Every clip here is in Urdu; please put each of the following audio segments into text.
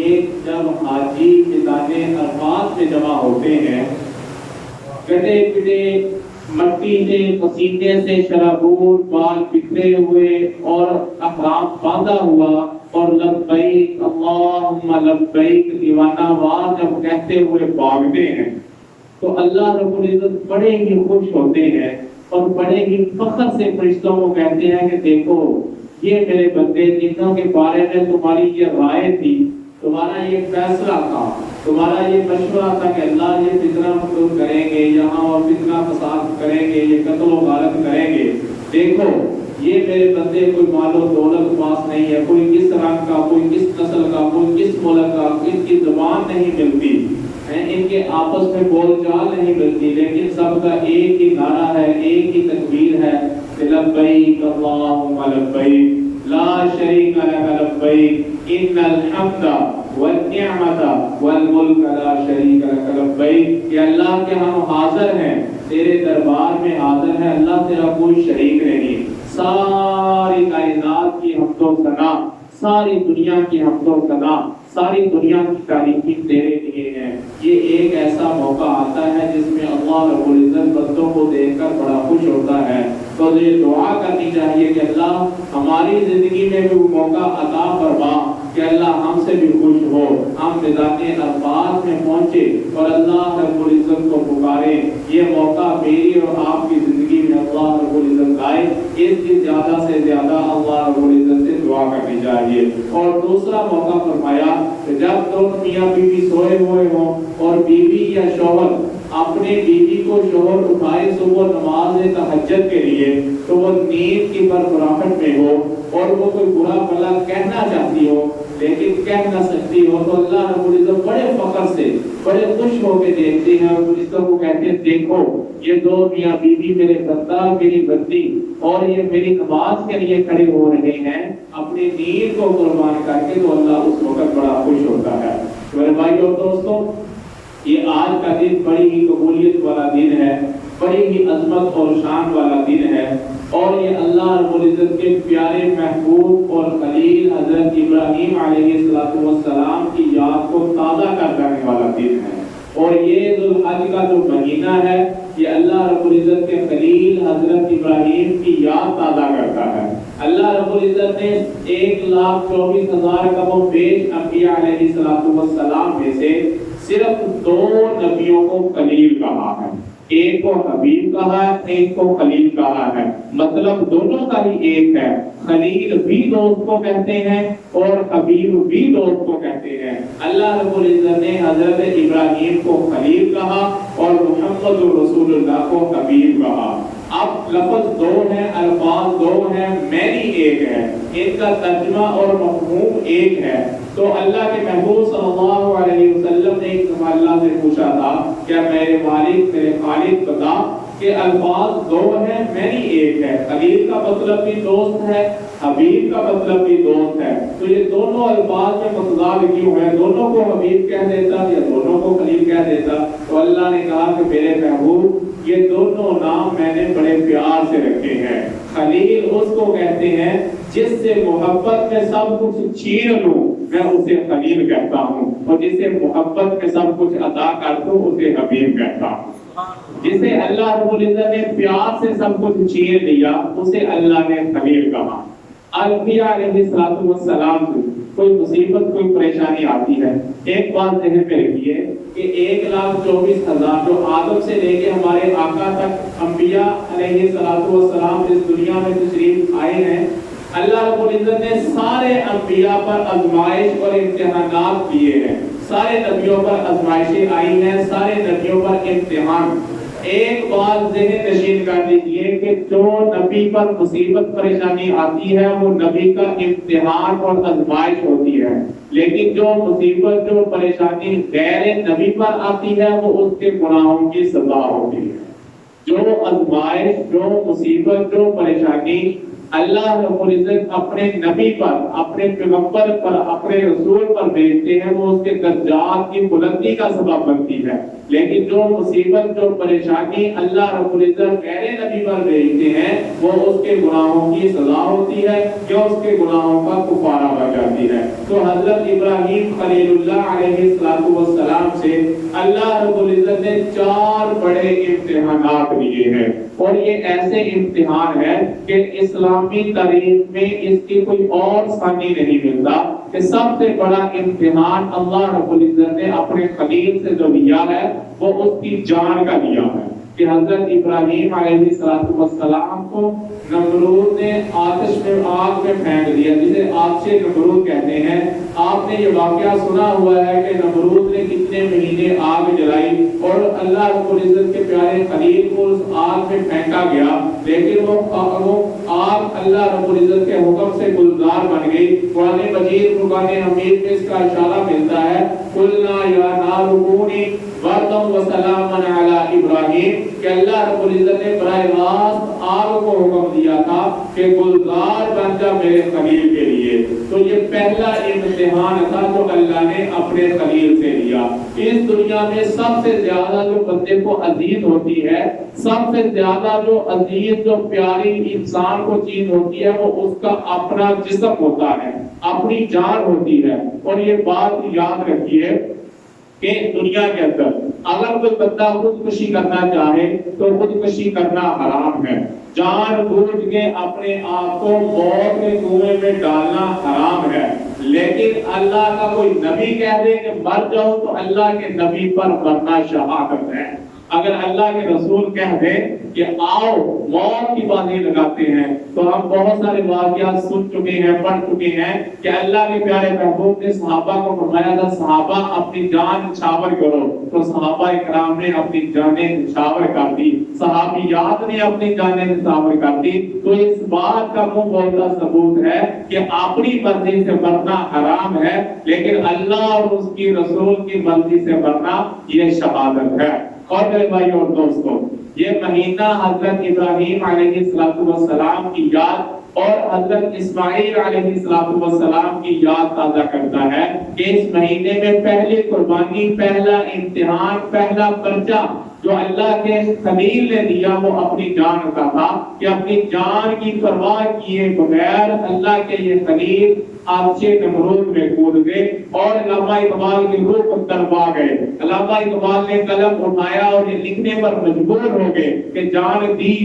ایک جب حاجی میدان عرفات میں جمع ہوتے ہیں، گڈے پٹے مٹی سے پسینے سے شرابور بال بکھرے ہوئے اور احرام باندھا ہوا اور لبیک اللہم لبیک دیوانہ وار جب کہتے ہوئے بھاگتے ہیں تو اللہ رب العزت بڑے ہی خوش ہوتے ہیں اور بڑے ہی فخر سے فرشتوں کو کہتے ہیں کہ دیکھو یہ میرے بندے جنوں کے بارے میں تمہاری یہ رائے تھی، تمہارا یہ فیصلہ تھا، تمہارا یہ مشورہ تھا کہ اللہ یہ فتنہ مقتول کریں گے، یہاں اور فتنہ فساد کریں گے، یہ قتل و غارت کریں گے، دیکھو یہ میرے بندے کوئی مال و دولت پاس نہیں ہے، کوئی کس رنگ کا، کوئی کس نسل کا، کوئی کس ملک کا، ان کی زبان نہیں ملتی، ان کے آپس میں بول چال نہیں ملتی، لیکن سب کا ایک ہی نعرہ ہے، ایک ہی تکبیر ہے، لبیک اللہم لبیک لا شریک لک لبیک ان الحمد والنعمت والملک لا شریک لک لبیک، کہ اللہ کے ہم حاضر ہیں، تیرے دربار میں حاضر ہیں، اللہ تیرا کوئی شریک نہیں، ساری کائنات کی حمد و ثنا، ساری دنیا کی حمد و ثنا، ساری دنیا کی تعریفیں تیرے لیے ہیں۔ یہ ایک ایسا موقع آتا ہے جس میں اللہ رب العزت بندوں کو دیکھ کر بڑا خوش ہوتا ہے، تو یہ دعا کرنی چاہیے کہ اللہ ہماری زندگی میں بھی وہ موقع عطا فرما کہ اللہ ہم سے بھی خوش ہو، ہم میدان عرفات میں پہنچے اور اللہ رب العزت کو پکارے، یہ موقع میری اور آپ کی زندگی میں اللہ رب العزت لائے، اس کی زیادہ سے زیادہ اللہ رب العزت سے دعا کرنی چاہیے۔ اور دوسرا موقع فرمایا کہ جب دونوں میاں بیوی سوئے ہوئے ہوں اور بیوی یا شوہر اپنے بیوی کو شوہر اٹھائے صبح نماز تہجد کے لیے تو وہ نیند کی برقرارت میں ہو اور وہ کوئی برا بھلا کہنا چاہتی ہو لیکن کہہ نہ سکتی ہو، تو اللہ رب العزت بڑے فخر سے بڑے خوش ہو کے دیکھتے ہیں اور فرشتوں کو کہتے ہیں دیکھو یہ دو میاں بیوی میرے بندہ میری بندی اور یہ میری نماز کے لیے کھڑے ہو رہے ہیں اپنی نیند کو قربان کر کے، تو اللہ اس وقت بڑا خوش ہوتا ہے۔ میرے بھائیو اور دوستو، یہ آج کا دن بڑی ہی قبولیت والا دن ہے، بڑی ہی عظمت اور شان والا دن ہے، اور یہ اللہ رب العزت کے پیارے محبوب اور خلیل حضرت ابراہیم علیہ السلام کی یاد کو تازہ کر دینے والا دن ہے، اور یہ ذو الحج کا جو مہینہ ہے یہ اللہ رب العزت کے خلیل حضرت ابراہیم کی یاد تازہ کرتا ہے۔ اللہ رب العزت نے 1,24,000 کم و بیش انبیاء علیہ السلام میں سے صرف 2 نبیوں کو خلیل کہا ہے، ایک کو حبیب کہا ہے، ایک کو خلیل کہا ہے، مطلب دونوں کا ہی ایک ہے، خلیل بھی دوست کو کہتے ہیں اور حبیب بھی دوست کو کہتے ہیں۔ اللہ رب العزت نے حضرت ابراہیم کو خلیل کہا اور محمد رسول اللہ کو حبیب کہا۔ اب لفظ 2 ہیں، الفاظ 2 ہیں، معنی ایک ہے، ان کا ترجمہ اور مفہوم ایک ہے، تو اللہ کے محبوب صلی اللہ علیہ وسلم نے ایک دفعہ اللہ سے پوچھا تھا کیا میرے والد میرے خالق بتا کہ الفاظ 2 ہیں معنی ایک ہے، خلیل کا مطلب بھی دوست ہے، حبیب کا مطلب بھی دوست ہے، تو یہ دونوں الفاظ میں متضاد کیوں ہے، دونوں کو حبیب کہہ دیتا یا دونوں کو خلیل کہہ دیتا؟ تو اللہ نے کہا کہ میرے محبوب یہ دونوں نام میں نے بڑے پیار سے رکھے ہیں، خلیل اس کو کہتے ہیں جس سے محبت میں سب کچھ چھین لوں میں اسے خلیل کہتا ہوں، اور جسے محبت میں سب کچھ عطا کر دوں اسے حبیب کہتا ہوں۔ جسے اللہ رب العزت نے پیار سے سب کچھ چھین لیا اسے اللہ نے خلیل کہا۔ انبیاء علیہ السلام سے کوئی مصیبت کوئی پریشانی آتی ہے، ایک بات ذہن میں رکھیے کہ 1,24,000 جو آدم سے لے کے ہمارے آقا تک انبیاء علیہ السلام اس دنیا میں تشریف آئے ہیں، اللہ رب العزت نے سارے انبیاء پر آزمائش اور امتحانات کیے ہیں، سارے نبیوں پر آزمائشیں آئی ہیں، سارے نبیوں پر امتحان۔ ایک بات ذہن نشین کر دیجئے کہ جو نبی پر مصیبت پریشانی آتی ہے وہ نبی کا امتحان اور آزمائش ہوتی ہے، لیکن جو مصیبت جو پریشانی غیر نبی پر آتی ہے وہ اس کے گناہوں کی سزا ہوتی ہے۔ جو آزمائش جو مصیبت جو پریشانی اللہ رب العزت اپنے نبی پر، اپنے پیغمبر پر، اپنے رسول پر بھیجتے ہیں، وہ اس کے درجات کی بلندی کا سبب بنتی ہے، لیکن جو مصیبت، جو پریشانی اللہ رب العزت غیر نبی پر بھیجتے ہیں وہ اس کے گناہوں کی سزا ہوتی ہے یا اس کے گناہوں کا کفارہ بن جاتی ہے۔ تو حضرت ابراہیم خلیل اللہ علیہ السلام سے اللہ رب العزت نے 4 بڑے امتحانات لیے ہیں، اور یہ ایسے امتحان ہے کہ اسلامی تاریخ میں اس کی کوئی اور ثانی نہیں ملتا کہ سب سے بڑا امتحان اللہ رب العزت نے اپنے خلیل سے جو لیا ہے وہ اس کی جان کا لیا ہے، کہ حضرت ابراہیم علیہ السلام کو نمرود نے آتش میں، آگ میں پھینک دیا، جسے آتش نمرود کہتے ہیں۔ آپ نے یہ واقعہ سنا ہوا ہے کہ نمرود نے کتنے مہینے آگ جلائی اور اللہ رب العزت کے پیارے خلیل کو اس آگ میں پھینکا گیا، لیکن وہ آگ اللہ رب العزت کے حکم سے گلزار بن گئی۔ قرآن مجید فرقان حمید میں اس کا اشارہ ملتا ہے، قُلْنَا يَا نَارُ كُونِي بَرْدًا وَسَلَامًا عَلَىٰ إِبْرَاهِيمَ، کہ اللہ رب العزت نے براہ راست آگ کو حکم دیا تھا کہ گلزار بن جا میرے خلیل کے لیے۔ تو یہ پہلا امتحان تھا جو اللہ نے اپنے خلیل سے لیا۔ اس دنیا میں سب سے زیادہ جو بندے کو عزیز ہوتی ہے، سب سے زیادہ جو عزیز، جو پیاری انسان کو چیز ہوتی ہے، وہ اس کا اپنا جسم ہوتا ہے، اپنی جان ہوتی ہے۔ اور یہ بات یاد رکھیے کہ دنیا کے اندر اگر کوئی بندہ خودکشی کرنا چاہے تو خودکشی کرنا حرام ہے، جان بوجھ کے اپنے آپ کو موت کے کنویں میں ڈالنا حرام ہے، لیکن اللہ کا کوئی نبی کہہ دے کہ مر جاؤ تو اللہ کے نبی پر مرنا شہادت ہے۔ اگر اللہ کے رسول کہہ دے کہ آؤ موت کی بازی لگاتے ہیں، تو ہم بہت سارے واقعات سن چکے ہیں، پڑھ چکے ہیں کہ اللہ کے پیارے محبوب نے صحابہ کو فرمایا تھا صحابہ اپنی جان نچھاور کرو، تو صحابہ کرام نے اپنی جانیں نچھاور کر دی، صحابیات نے اپنی جانیں نچھاور کر دی۔ تو اس بات کا منہ بولتا ثبوت ہے کہ اپنی مرضی سے مرنا حرام ہے، لیکن اللہ اور اس کی رسول کی مرضی سے مرنا یہ شہادت ہے۔ اور میرے بھائی اور دوستوں، یہ مہینہ حضرت ابراہیم علیہ السلام کی یاد اور حضرت اسماعیل علیہ السلام کی یاد تازہ کرتا ہے کہ اس مہینے میں پہلی قربانی، پہلا امتحان، پہلا پرچہ جو اللہ کے خلیل نے دیا وہ اپنی جان کا تھا، کہ اپنی جان کی پرواہ کیے بغیر اللہ کے یہ خلیل آتش نمرود میں کود گئے اور علامہ اقبال کی روح کو دربا گئے۔ علامہ اقبال نے قلم اٹھایا اور یہ لکھنے پر مجبور ہو گئے کہ جان دی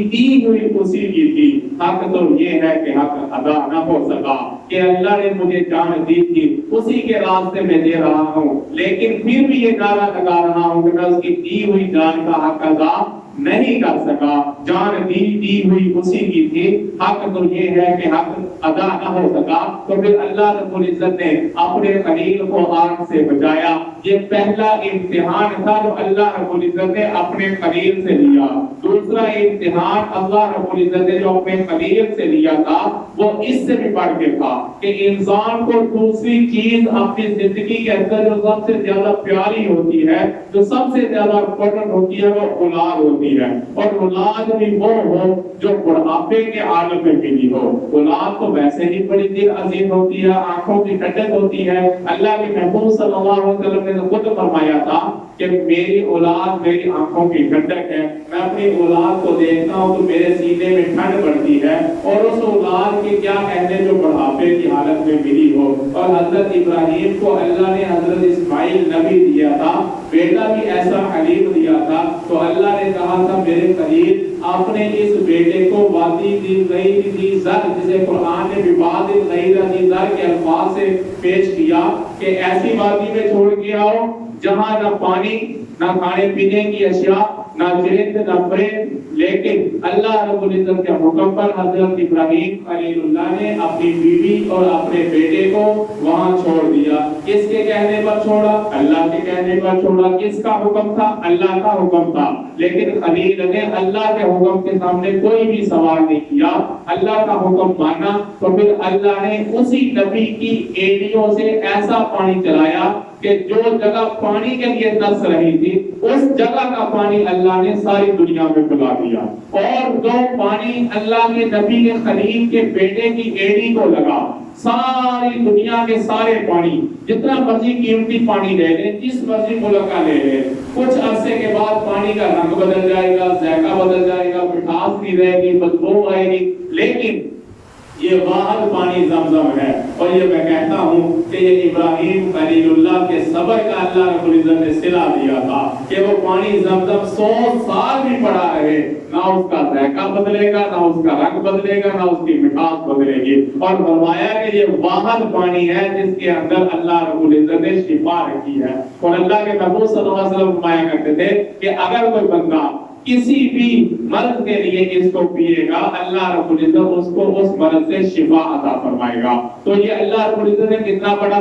ہوئی اسی کی تھی، حق تو یہ ہے کہ حق ادا نہ ہو سکا، کہ اللہ نے مجھے جان دی تھی اسی کے راستے میں دے رہا ہوں، لیکن پھر بھی یہ نعرہ لگا رہا ہوں کہ میں اس کی دی ہوئی جان کا حق ادا نہیں کر سکا، جان دی ہوئی اسی کی تھی، حق تو یہ ہے کہ حق ادا نہ ہو سکا۔ تو پھر اللہ رب العزت نے اپنے خلیل کو آگ سے بچایا۔ یہ پہلا امتحان تھا جو اللہ رب العزت نے اپنے خلیل سے لیا۔ دوسرا امتحان اللہ رب العزت نے جو اپنے خلیل سے لیا تھا وہ اس سے بھی بڑھ کے تھا کہ انسان کو دوسری چیز اپنی زندگی کے اندر جو سب سے زیادہ پیاری ہوتی ہے، جو سب سے زیادہ امپورٹنٹ ہوتی ہے، وہ اولاد ہوتی ہے، اور اولاد بھی وہ ہو جو بڑھاپے کے عالم میں ملی ہو۔ اولاد تو ویسے ہی بڑی دل عزیز ہوتی ہے، آنکھوں کی ٹھنڈک ہوتی ہے۔ اللہ کے محبوب صلی اللہ علیہ وسلم نے خود فرمایا تھا کہ میری اولاد میری آنکھوں کی ٹھنڈک ہے، میں اپنی اولاد کو دیکھتا ہوں تو میرے سینے میں ٹھنڈ پڑتی ہے، اور اس اولاد کی کیا کہنے جو بڑھاپے کی حالت میں ملی ہو۔ اور حضرت ابراہیم کو اللہ نے حضرت اسماعیل نبی دیا تھا، بیٹا بھی ایسا حلیم دیا تھا، تو اللہ نے کہا تھا میرے خلیل اپنے اس بیٹے کو وادی ذی زر، جسے قرآن نے بھی وادی ذی زر کے الفاظ سے پیش کیا کہ ایسی وادی میں چھوڑ کے آؤ جہاں نہ پانی، نہ کھانے پینے کی اشیاء، نہ چرند، نہ پرند، لیکن اللہ رب العزت کے حکم پر حضرت ابراہیم خلیل اللہ نے اپنی بیوی اور اپنے بیٹے کو وہاں چھوڑ دیا۔ کس کے کہنے پر چھوڑا؟ اللہ کے کہنے پر چھوڑا۔ کس کا حکم تھا؟ اللہ کا حکم تھا، لیکن خلیل نے اللہ کے حکم کے سامنے کوئی بھی سوال نہیں کیا، اللہ کا حکم مانا۔ تو پھر اللہ نے اسی نبی کی ایڑیوں سے ایسا پانی چلایا کہ جو جگہ پانی کے لیے ترس رہی تھی اس جگہ کا پانی اللہ نے ساری دنیا میں پلا دیا، اور جو پانی اللہ کے نبی کے خلیل کے بیٹے کی ایڑی کو لگا، ساری دنیا کے سارے پانی، جتنا مرضی قیمتی پانی لے لیں، جس مرضی ملک کا لے لیں، کچھ عرصے کے بعد پانی کا رنگ بدل جائے گا، ذائقہ بدل جائے گا، مٹھاس نہیں رہے گی، بدبو آئے گی، لیکن یہ واحد پانی زمزم ہے۔ اور یہ میں کہتا ہوں کہ یہ ابراہیم خلیل اللہ کے صبر کا اللہ رب العزت نے صلہ دیا تھا کہ وہ پانی زمزم 100 سال بھی پڑا رہے، نہ اس کا ذائقہ بدلے گا، نہ اس کا رنگ بدلے گا، نہ اس کی مٹھاس بدلے گی، اور فرمایا کہ یہ واحد پانی ہے جس کے اندر اللہ رب العزت نے شفا رکھی ہے۔ اور اللہ کے نبی صلی اللہ علیہ وسلم فرمایا کرتے تھے کہ اگر کوئی بندہ کسی بھی مرض کے لیے اس کو پیے گا، اللہ رب العزت اس کو اس مرض سے شفا عطا فرمائے گا۔ تو یہ اللہ رب العزت نے کتنا بڑا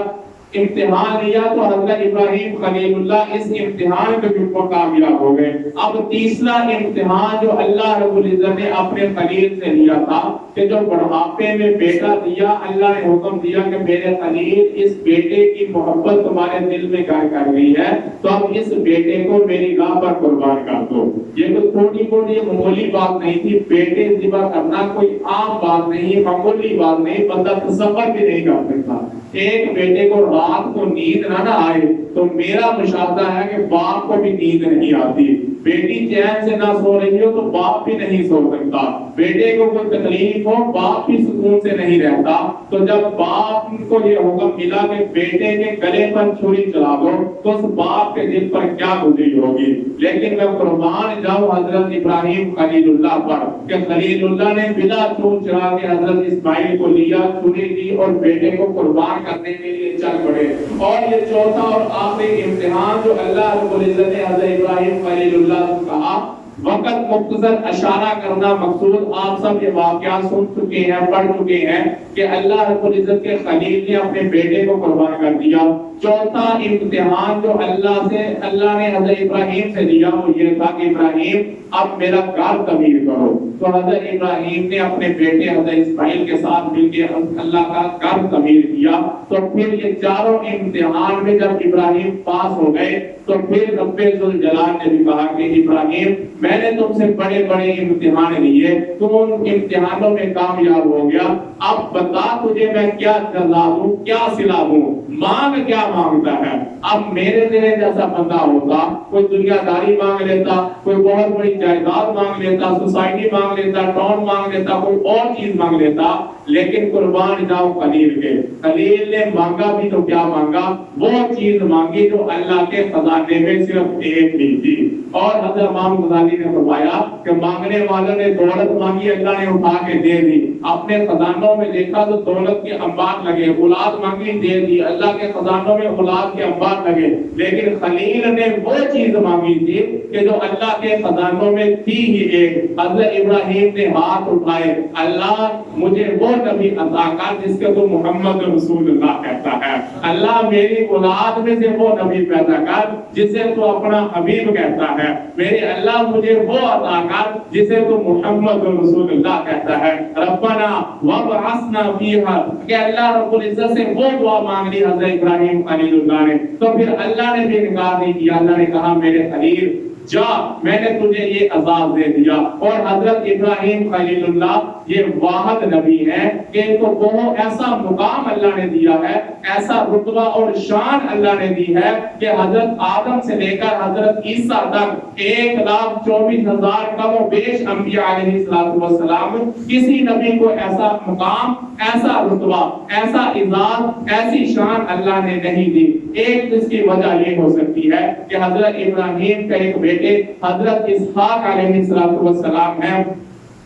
امتحان لیا، تو حضرت ابراہیم خلیل اللہ اس امتحان میں بھی کامیاب ہو گئے۔ اب تیسرا امتحان جو اللہ رب العزت نے اپنے خلیل سے لیا تھا کہ جو بڑھاپے میں بیٹا دیا، اللہ نے حکم دیا کہ میرے خلیل اس بیٹے کی محبت تمہارے دل میں گھر کر گئی ہے، تو اب اس بیٹے کو میری راہ پر قربان کر دو۔ یہ کوئی چھوٹی موٹی معمولی بات نہیں تھی، بیٹے ذبح کرنا کوئی عام بات نہیں، معمولی بات نہیں، بندہ تصور بھی نہیں کر سکتا۔ ایک بیٹے کو رات کو نیند نہ آئے تو میرا مشاہدہ ہے کہ باپ کو بھی نیند نہیں آتی، بیٹی چین سے نہ سو رہی ہو تو باپ بھی نہیں سو سکتا، بیٹے کو کوئی تکلیف ہو باپ بھی سکون سے نہیں رہتا۔ تو جب باپ کو یہ حکم ملا کہ بیٹے کے گلے پر چھری چلا دو تو اس باپ کے دل پر کیا گزری ہوگی۔ لیکن میں قربان جاؤں حضرت ابراہیم خلیل اللہ پر کہ خلیل اللہ نے بلا چون چرا کے حضرت اسماعیل کو لیا، چھری دی اور بیٹے کو قربان کرنے کے لیے چل پڑے۔ اور یہ چوتھا اور آخری امتحان جو اللہ رب العزت نے حضرت ابراہیم خلیل اللہ سے کہا، وقت مختصر اشارہ کرنا مقصود، آپ سب یہ واقعہ سن چکے ہیں، پڑھ چکے ہیں کہ اللہ رب العزت کے خلیل نے اپنے بیٹے کو قربان کر دیا۔ چوتھا امتحان جو اللہ نے حضرت ابراہیم سے لیا وہ یہ تھا کہ ابراہیم اب میرا گھر تعمیر کرو۔ تو حضرت ابراہیم نے اپنے بیٹے حضرت اسماعیل کے ساتھ مل کے اللہ کا گھر تعمیر کیا۔ تو پھر یہ چاروں امتحان میں جب ابراہیم پاس ہو گئے تو پھر رب ذوالجلال نے بھی کہا کہ ابراہیم میں نے تم سے بڑے بڑے امتحان لیے، تم ان امتحانوں میں کامیاب ہو گیا، اب بتا تجھے میں کیا جزا دوں، کیا صلہ دوں، مانگ کیا مانگتا ہے۔ اب میرے تیرے جیسا بندہ ہوتا، کوئی دنیا داری مانگ لیتا، کوئی بہت بڑی جائیداد مانگ لیتا، سوسائٹی مانگ لیتا، ٹاؤن مانگ لیتا، کوئی اور چیز مانگ لیتا، لیکن قربان جاؤ خلیل کے۔ خلیل نے مانگا بھی تو کیا مانگا، وہ چیز مانگی جو اللہ کے خزانے میں صرف ایک ہی تھی۔ اور حضرت امام غزالی نے فرمایا کہ مانگنے والوں نے دولت مانگی، اللہ نے اٹھا کے دے دی، اپنے خزانوں میں دیکھا تو دولت کے انبار لگے، اولاد مانگی دے دی، اللہ کے خزانوں میں اولاد کے انبار لگے، لیکن خلیل نے وہ چیز مانگی تھی کہ جو اللہ کے خزانوں میں تھی ہی ایک۔ حضرت ابراہیم نے ہاتھ اٹھائے، اللہ مجھے وہ نبی عطا کر جس کے تو محمد رسول اللہ کہتا ہے، اللہ میری اولاد میں سے وہ نبی پیدا کر جسے تو اپنا حبیب کہتا ہے، میرے اللہ مجھے وہ عطا کر جسے تو محمد رسول اللہ کہتا ہے۔ ربنا وابعثنا فیہا، کہ اللہ رب العزت سے وہ دعا مانگ لی حضرت ابراہیم خلیل اللہ نے، تو پھر اللہ نے بھی انکار نہیں کیا، اللہ نے کہا میرے خلیل جا میں نے تجھے یہ عذاب دے دیا۔ اور حضرت ابراہیم خلیل اللہ یہ واحد نبی ہے کہ ان کو وہ ایسا مقام اللہ نے دیا ہے، ایسا رتبہ اور شان اللہ نے دی ہے کہ حضرت آدم سے لے کر حضرت عیسیٰ تک 1,24,000 کم و بیش انبیاء علیہ السلام، کسی نبی کو ایسا مقام، ایسا رتبہ، ایسا اعزاز، ایسی شان اللہ نے نہیں دی۔ ایک اس کی وجہ یہ ہو سکتی ہے کہ حضرت ابراہیم کا ایک بیٹے حضرت اسحاق علیہ السلام ہے،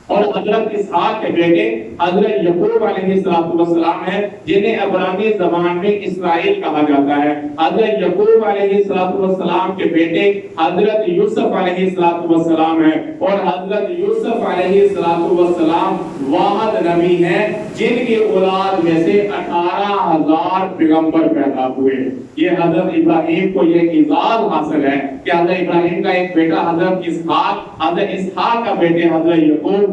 اور حضرت اسحاق کے بیٹے حضرت یعقوب علیہ السلام ہیں، جنہیں عبرانی زبان میں اسرائیل کہا جاتا ہے۔ حضرت یعقوب علیہ السلام کے بیٹے حضرت یوسف علیہ السلام ہیں، اور حضرت یوسف علیہ السلام واحد نبی ہیں جن کی اولاد میں سے 18,000 پیغمبر پیدا ہوئے۔ یہ حضرت ابراہیم کو یہ اعزاز حاصل ہے کہ حضرت ابراہیم کا ایک بیٹا حضرت اسحاق کا بیٹے حضرت یعقوب